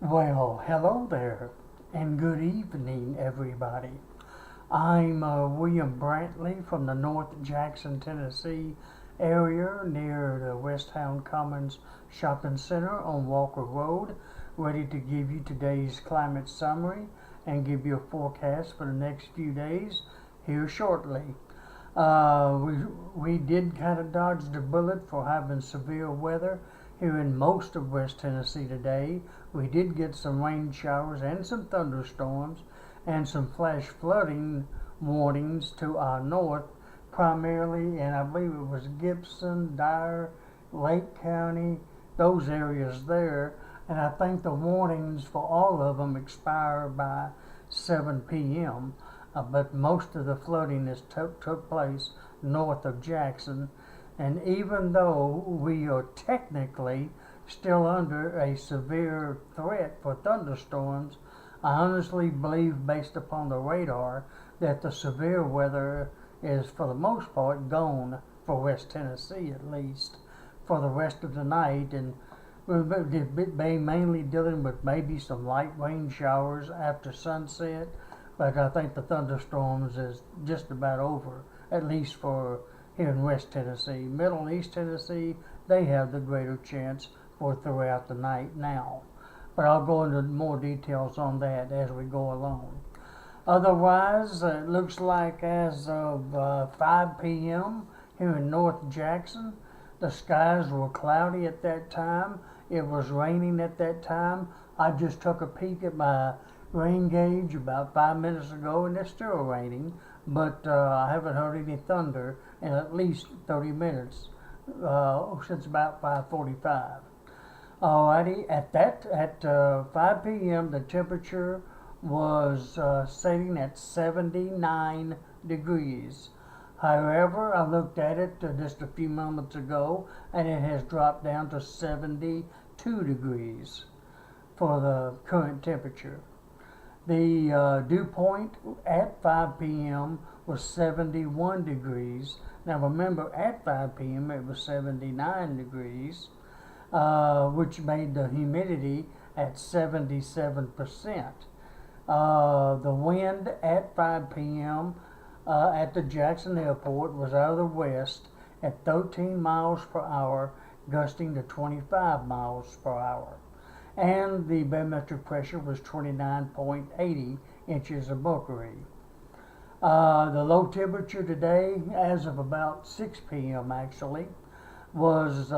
Well, hello there, and good evening, everybody. I'm William Brantley from the North Jackson, Tennessee area near the Westtown Commons Shopping Center on Walker Road, ready to give you today's climate summary and give you a forecast for the next few days here shortly. We did kind of dodge the bullet for having severe weather here in most of West Tennessee today. We did get some rain showers and some thunderstorms and some flash flooding warnings to our north, primarily, and I believe it was Gibson, Dyer, Lake County, those areas there. And I think the warnings for all of them expire by 7 p.m. But most of the flooding took place north of Jackson. And even though we are technically still under a severe threat for thunderstorms, I honestly believe, based upon the radar, that the severe weather is for the most part gone for West Tennessee, at least for the rest of the night. And we'll be mainly dealing with maybe some light rain showers after sunset, but I think the thunderstorms is just about over, at least for here in West Tennessee. Middle and East Tennessee, they have the greater chance for throughout the night now. But I'll go into more details on that as we go along. Otherwise, it looks like as of 5 p.m. here in North Jackson, the skies were cloudy at that time. It was raining at that time. I just took a peek at my rain gauge about 5 minutes ago, and it's still raining, but I haven't heard any thunder in at least 30 minutes since about 5:45. Alrighty, at 5 p.m. the temperature was setting at 79 degrees. However, I looked at it just a few moments ago, and it has dropped down to 72 degrees for the current temperature. The dew point at 5 p.m. was 71 degrees. Now remember, at 5 p.m. it was 79 degrees, which made the humidity at 77%. The wind at 5 p.m. At the Jackson Airport was out of the west at 13 miles per hour, gusting to 25 miles per hour. And the barometric pressure was 29.80 inches of mercury. The low temperature today, as of about 6 p.m. actually, was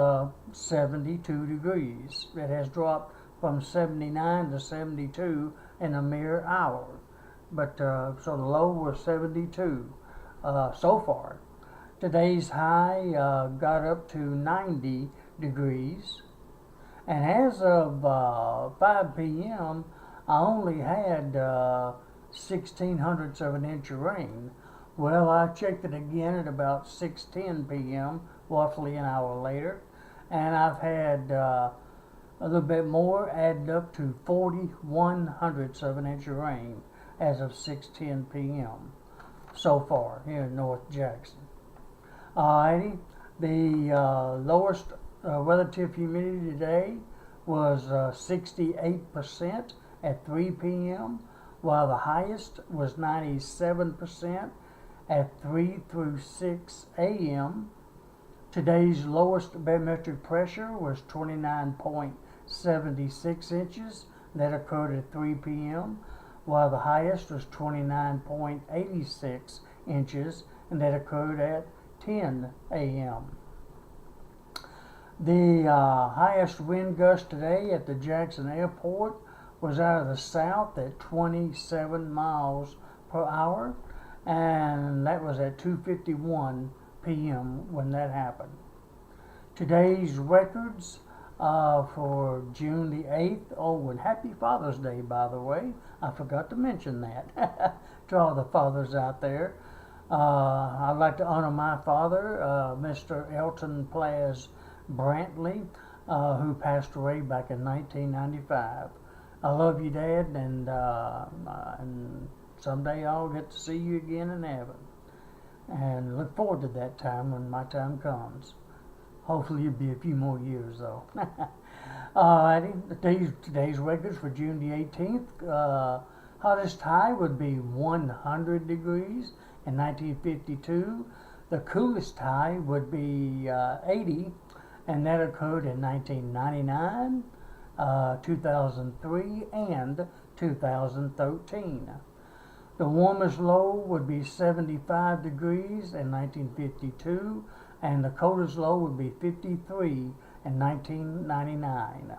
72 degrees. It has dropped from 79 to 72 in a mere hour. But so the low was 72 so far. Today's high got up to 90 degrees. And as of 5 p.m., I only had 1600ths of an inch of rain. Well, I checked it again at about 6:10 p.m., roughly an hour later, and I've had a little bit more, added up to 4100ths of an inch of rain as of 6:10 p.m. so far here in North Jackson. Alrighty, the lowest relative humidity today was 68% at 3 p.m., while the highest was 97% at 3 through 6 a.m. Today's lowest barometric pressure was 29.76 inches. That occurred at 3 p.m., while the highest was 29.86 inches, and that occurred at 10 a.m. The highest wind gust today at the Jackson Airport was out of the south at 27 miles per hour, and that was at 2:51 p.m. when that happened. Today's records for June the 8th. Oh, and happy Father's Day, by the way. I forgot to mention that to all the fathers out there. I'd like to honor my father, Mr. Elton Plaz Brantley, who passed away back in 1995. I love you, Dad, and someday I'll get to see you again in heaven. And look forward to that time when my time comes. Hopefully it'll be a few more years, though. Today's records for June the 18th. Hottest high would be 100 degrees in 1952. The coolest high would be 80, and that occurred in 1999, 2003, and 2013. The warmest low would be 75 degrees in 1952, and the coldest low would be 53 in 1999.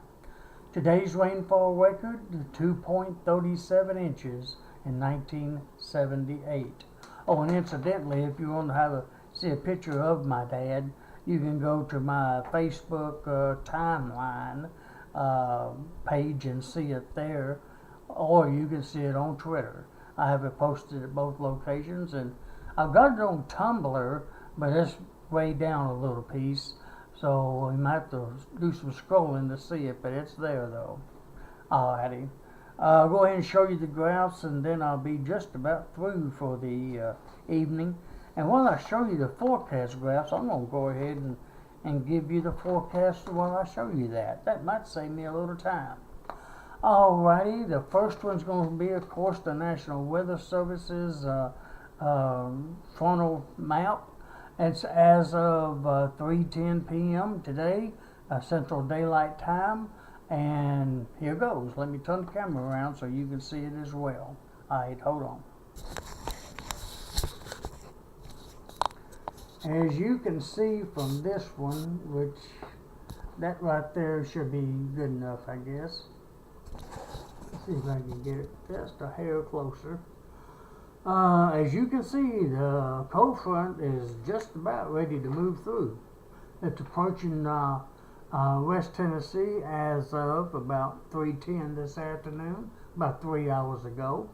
Today's rainfall record, 2.37 inches in 1978. Oh, and incidentally, if you want to see a picture of my dad, you can go to my Facebook timeline page and see it there, or you can see it on Twitter. I have it posted at both locations, and I've got it on Tumblr, but it's way down a little piece. So we might have to do some scrolling to see it, but it's there though. Alrighty. Go ahead and show you the graphs, and then I'll be just about through for the evening. And while I show you the forecast graphs, I'm going to go ahead and give you the forecast while I show you that. That might save me a little time. Alrighty, the first one's going to be, of course, the National Weather Service's frontal map. It's as of 3:10 p.m. today, Central Daylight Time, and here goes. Let me turn the camera around so you can see it as well. Alright, hold on. As you can see from this one, which that right there should be good enough, I guess. Let's see if I can get it just a hair closer. As you can see, the cold front is just about ready to move through. It's approaching West Tennessee as of about 3:10 this afternoon, about 3 hours ago.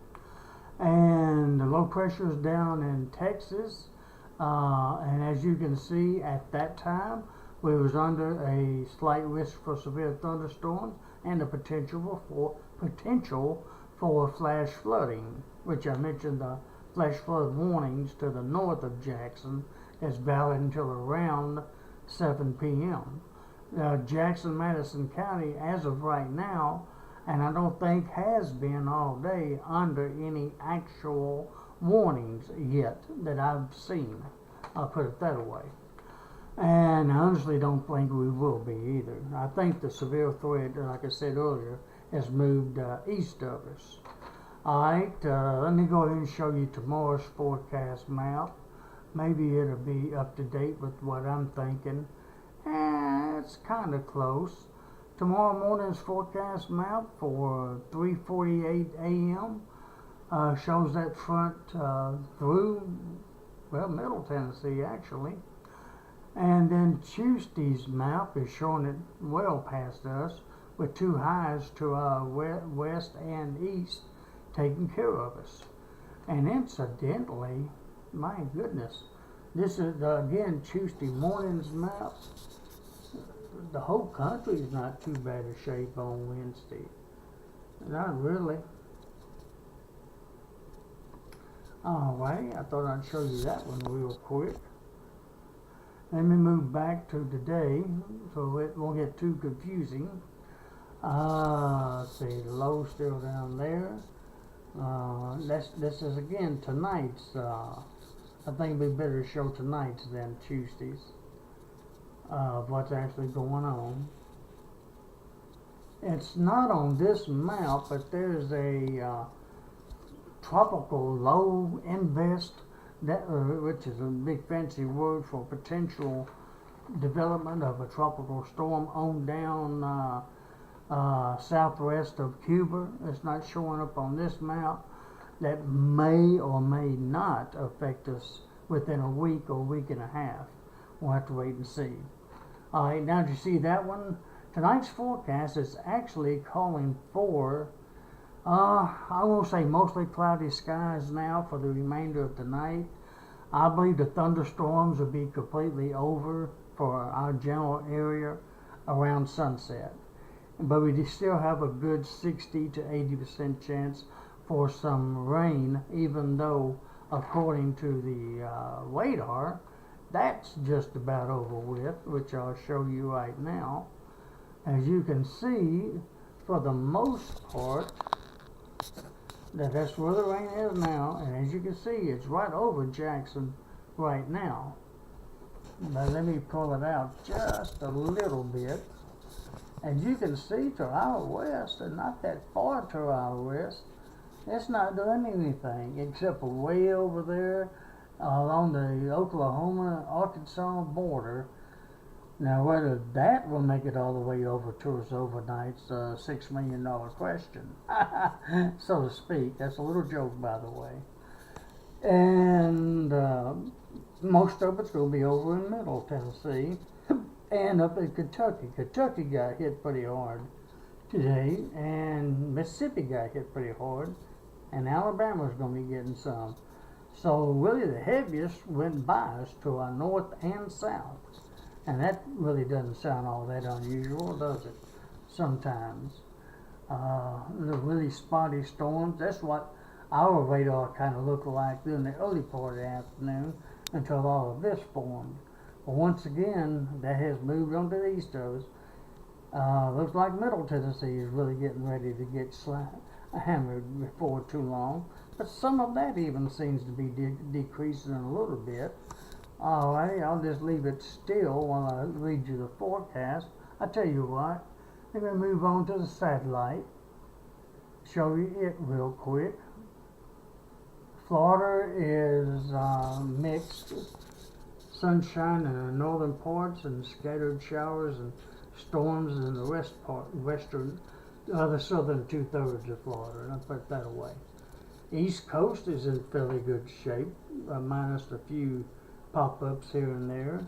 And the low pressure is down in Texas. And as you can see, at that time, we was under a slight risk for severe thunderstorms and the potential for flash flooding, which I mentioned the flash flood warnings to the north of Jackson is valid until around 7 p.m. Jackson, Madison County, as of right now, and I don't think has been all day under any actual warnings yet that I've seen. I'll put it that way. And I honestly don't think we will be either. I think the severe threat, like I said earlier, has moved east of us. Alright, let me go ahead and show you tomorrow's forecast map. Maybe it'll be up to date with what I'm thinking. It's kind of close. Tomorrow morning's forecast map for 3:48 a.m. Shows that front through, well, Middle Tennessee actually. And then Tuesday's map is showing it well past us, with two highs to our west and east taking care of us. And incidentally, my goodness, this is again Tuesday morning's map. The whole country is not too bad a shape on Wednesday. Not really. Alright, I thought I'd show you that one real quick. Let me move back to today so it won't get too confusing. Let's see, the low still down there. This is again tonight's. I think we better show tonight's than Tuesday's. What's actually going on. It's not on this map, but there's a tropical low invest, which is a big fancy word for potential development of a tropical storm on down southwest of Cuba. It's not showing up on this map. That may or may not affect us within a week or week and a half. We'll have to wait and see. Alright, now did you see that one? Tonight's forecast is actually calling for, I won't say mostly cloudy skies now for the remainder of the night. I believe the thunderstorms will be completely over for our general area around sunset. But we still have a good 60 to 80% chance for some rain, even though, according to the radar, that's just about over with, which I'll show you right now. As you can see, for the most part, that's where the rain is now, and as you can see, it's right over Jackson right now. But let me pull it out just a little bit. As you can see, to our west, and not that far to our west, it's not doing anything except for way over there along the Oklahoma-Arkansas border. Now, whether that will make it all the way over to us overnight's a $6 million question, so to speak. That's a little joke, by the way. And most of it's going to be over in Middle Tennessee and up in Kentucky. Kentucky got hit pretty hard today, and Mississippi got hit pretty hard, and Alabama's going to be getting some. So really the heaviest went by us to our north and south. And that really doesn't sound all that unusual, does it? Sometimes. The really spotty storms, that's what our radar kind of looked like during the early part of the afternoon until all of this formed. But once again, that has moved on to the east of us. Looks like Middle Tennessee is really getting ready to get hammered before too long. But some of that even seems to be decreasing a little bit. Alright, I'll just leave it still while I read you the forecast. I tell you what, let me move on to the satellite. Show you it real quick. Florida is mixed. Sunshine in the northern parts and scattered showers and storms in the the southern 2/3 of Florida. I'll put that away. East Coast is in fairly good shape, minus a few pop-ups here and there.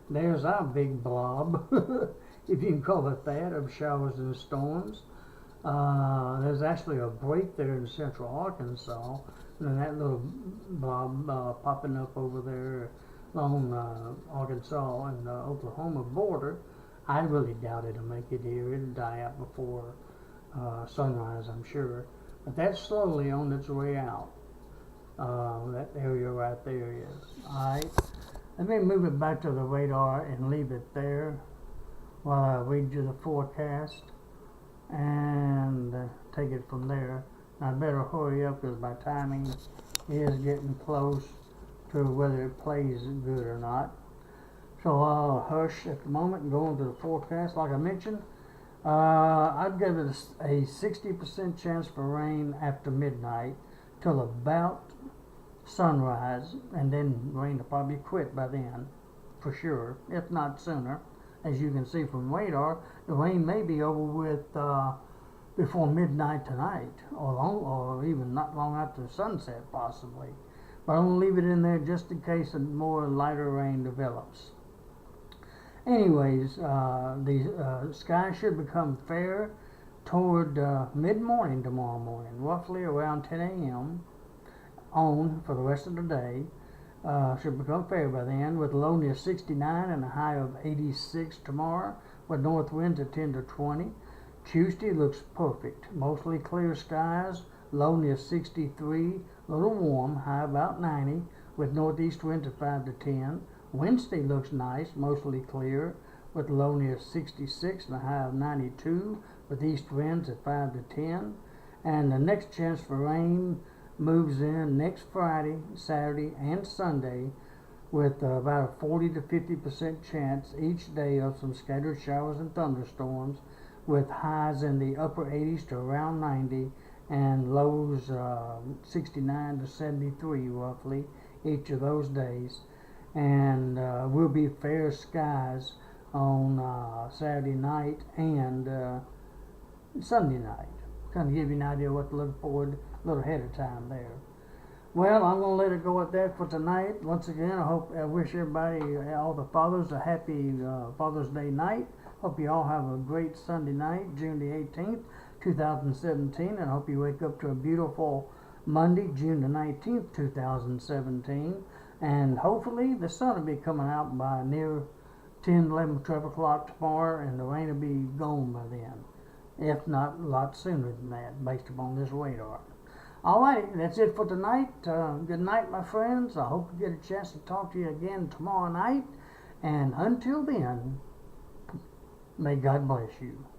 There's our big blob, if you can call it that, of showers and storms. There's actually a break there in central Arkansas, and then that little blob popping up over there along Arkansas and the Oklahoma border. I really doubt it'll make it here. It'll die out before sunrise, I'm sure. But that's slowly on its way out. That area right there is. Alright, let me move it back to the radar and leave it there while I read you the forecast and take it from there. I better hurry up because my timing is getting close to whether it plays good or not. So I'll hush at the moment and go into the forecast. Like I mentioned, I'd give it a 60% chance for rain after midnight till about sunrise, and then rain will probably quit by then, for sure, if not sooner. As you can see from radar, the rain may be over with before midnight tonight, or even not long after sunset, possibly. But I'm going to leave it in there just in case more lighter rain develops. Anyways, the sky should become fair toward mid-morning tomorrow morning, roughly around 10 a.m. on for the rest of the day. Should become fair by then, with a low near 69 and a high of 86 tomorrow, with north winds at 10 to 20. Tuesday looks perfect. Mostly clear skies, low near 63, a little warm, high about 90, with northeast winds at 5 to 10. Wednesday looks nice, mostly clear, with low near 66 and a high of 92, with east winds at 5 to 10. And the next chance for rain moves in next Friday, Saturday, and Sunday, with about a 40 to 50% chance each day of some scattered showers and thunderstorms, with highs in the upper 80s to around 90 and lows 69 to 73 roughly each of those days. And will be fair skies on Saturday night and Sunday night. Kind of give you an idea what to look forward a little ahead of time there. Well, I'm going to let it go at that for tonight. Once again, I wish everybody, all the fathers, a happy Father's Day night. Hope you all have a great Sunday night, June the 18th, 2017, and I hope you wake up to a beautiful Monday, June the 19th, 2017. And hopefully the sun will be coming out by near 10, 11, 12 o'clock tomorrow, and the rain will be gone by then. If not a lot sooner than that, based upon this radar. Alright, that's it for tonight. Good night, my friends. I hope you get a chance to talk to you again tomorrow night. And until then, May God bless you.